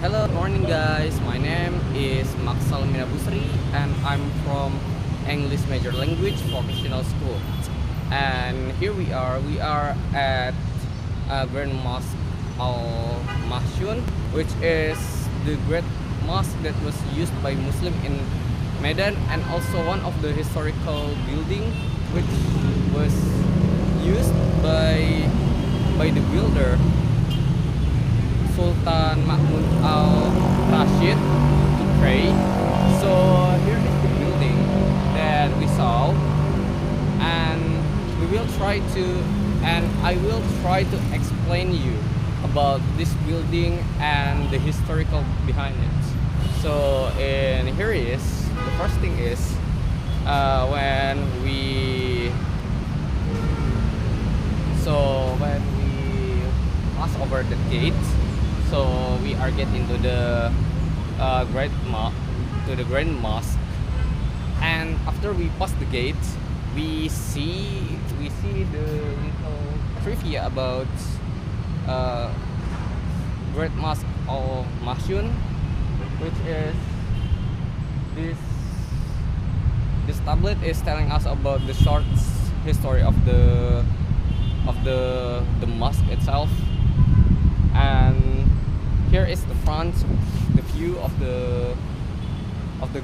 Hello, morning guys. My name is Maksal Minabusri and I'm from English Major Language Vocational School. And here we are at Grand Mosque Al Mahshun, which is the great mosque that was used by Muslim in Medan and also one of the historical building which was used by the builder Sultan Mahmud Al Rashid to pray. So here is the building that we saw, and I will try to explain you about this building and the historical behind it. So and here is the first thing is when we pass over the gate. So we are getting to the Grand Mosque, and after we pass the gate, we see the little trivia about Great Mosque Al Mahshun, which is this this tablet is telling us about the short history of the mosque itself. And here is the front, the view of the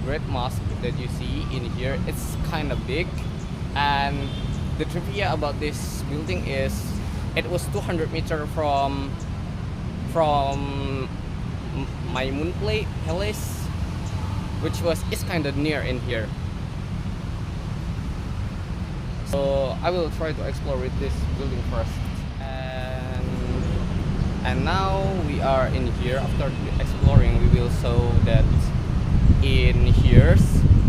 Great Mosque that you see in here. It's kind of big, and the trivia about this building is it was 200 meters from Maimun Palace, which is kind of near in here. So I will try to explore with this building first. And now we are in here. After exploring, we will show that in here,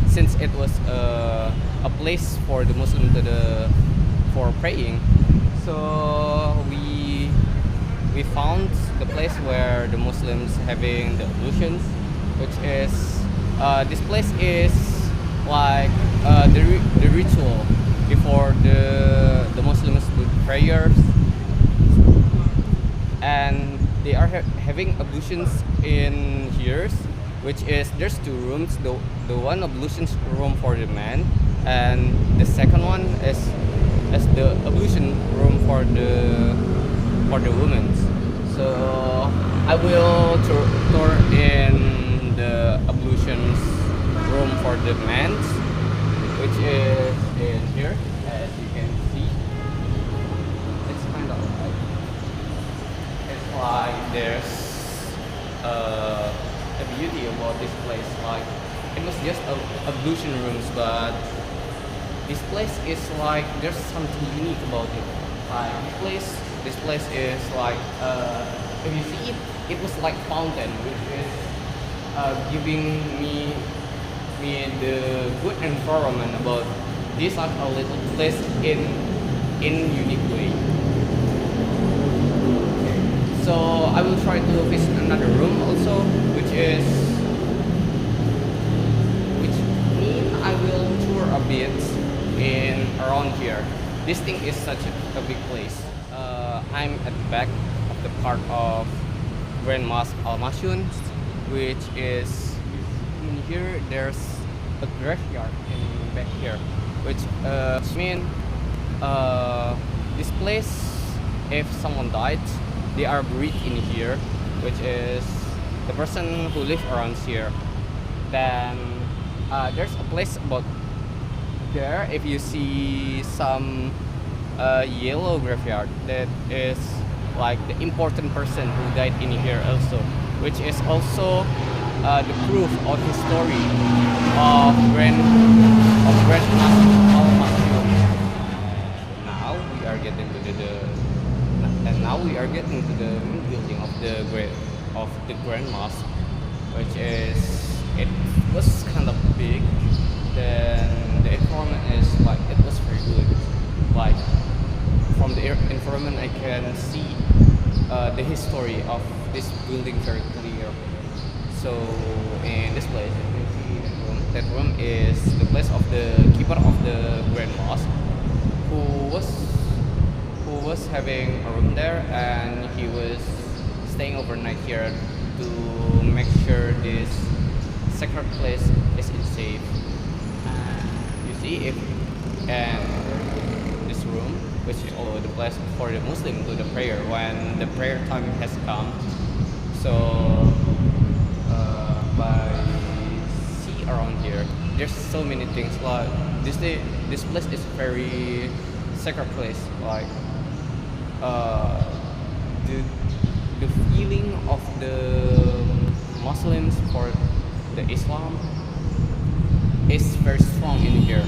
since it was a place for the Muslim for praying, so we found the place where the Muslims having the ablutions, which is this place is like the ritual before the Muslims do prayers. And they are having ablutions in here, which is there's two rooms. The one ablutions room for the men, and the second one is the ablution room for the women. So I will tour in the ablutions room for the men, which is in here, as you can see. It's kind of like there's a beauty about this place. Like it was just ablution rooms, but this place is like there's something unique about it. Like this place is like if you see it, it was like fountain, which is giving me the good environment about this like a little place in unique way. So I will try to visit another room also, which mean I will tour a bit in around here. This thing is such a big place. I'm at the back of the part of Grand Mosque Al Mahshun, which is in here. There's a graveyard in back here, which mean this place, if someone died, they are buried in here, which is the person who live around here. Then there's a place about there. If you see some yellow graveyard, that is like the important person who died in here also, which is also the proof of his story of Grand Mosque Al Mahshun. Now we are getting to the main building of the Grand Mosque, which is it was kind of big. Then the environment is like it was very good. Like from the environment, I can see the history of this building very clear. So in this place, you can see that room. That room is the place of the keeper of the Grand Mosque, who was having a room there, and he was staying overnight here to make sure this sacred place is safe. You see, if and this room, which is also the place for the Muslim to the prayer when the prayer time has come. So by see around here, there's so many things like this place is very sacred place. Like uh, the the feeling of the Muslims for the Islam is very strong in here.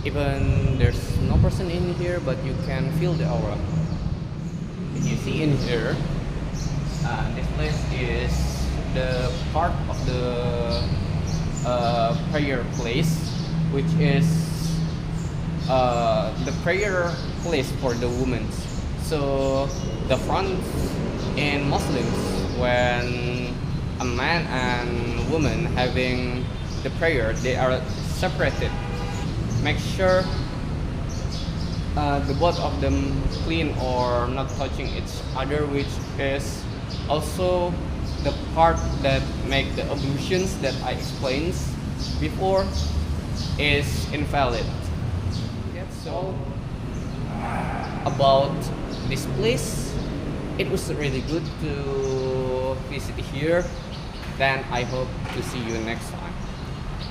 Even there's no person in here, but you can feel the aura. If you see in here, this place is the part of the prayer place, which is the prayer place for the women. So the front in Muslims, when a man and woman having the prayer, they are separated. Make sure the both of them clean or not touching each other, which is also the part that make the ablutions that I explained before is invalid. Yeah, so about this place, it was really good to visit here. Then I hope to see you next time.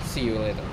See you later.